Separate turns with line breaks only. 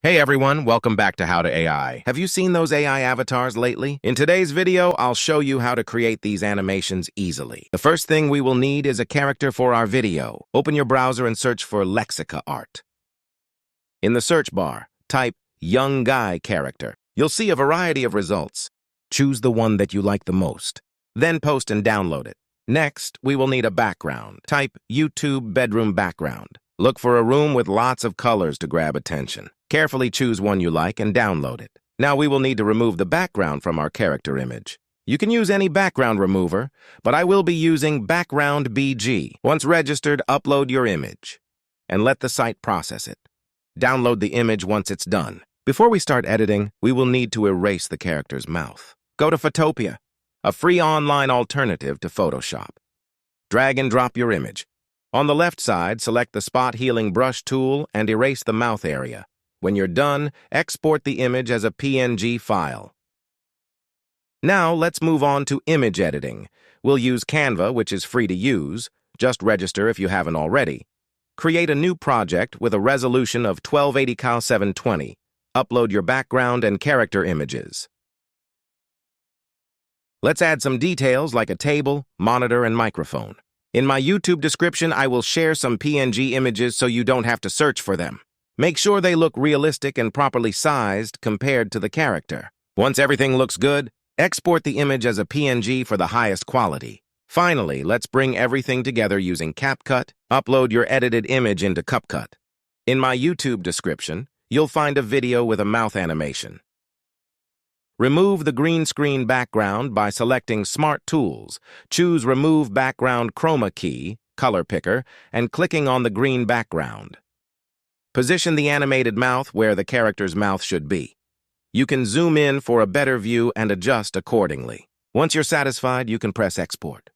Hey everyone, welcome back to Howtoai. Have you seen those AI avatars lately? In today's video, I'll show you how to create these animations easily. The first thing we will need is a character for our video. Open your browser and search for Lexica Art. In the search bar, type young guy character. You'll see a variety of results. Choose the one that you like the most. Then post and download it. Next, we will need a background. Type YouTube bedroom background. Look for a room with lots of colors to grab attention. Carefully choose one you like and download it. Now we will need to remove the background from our character image. You can use any background remover, but I will be using Background BG. Once registered, upload your image and let the site process it. Download the image once it's done. Before we start editing, we will need to erase the character's mouth. Go to Photopea, a free online alternative to Photoshop. Drag and drop your image. On the left side, select the Spot Healing Brush tool and erase the mouth area. When you're done, export the image as a PNG file. Now, let's move on to image editing. We'll use Canva, which is free to use. Just register if you haven't already. Create a new project with a resolution of 1280x720. Upload your background and character images. Let's add some details like a table, monitor, and microphone. In my YouTube description, I will share some PNG images so you don't have to search for them. Make sure they look realistic and properly sized compared to the character. Once everything looks good, export the image as a PNG for the highest quality. Finally, let's bring everything together using CapCut. Upload your edited image into CapCut. In my YouTube description, you'll find a video with a mouth animation. Remove the green screen background by selecting Smart Tools. Choose Remove Background Chroma Key, Color Picker, and clicking on the green background. Position the animated mouth where the character's mouth should be. You can zoom in for a better view and adjust accordingly. Once you're satisfied, you can press Export.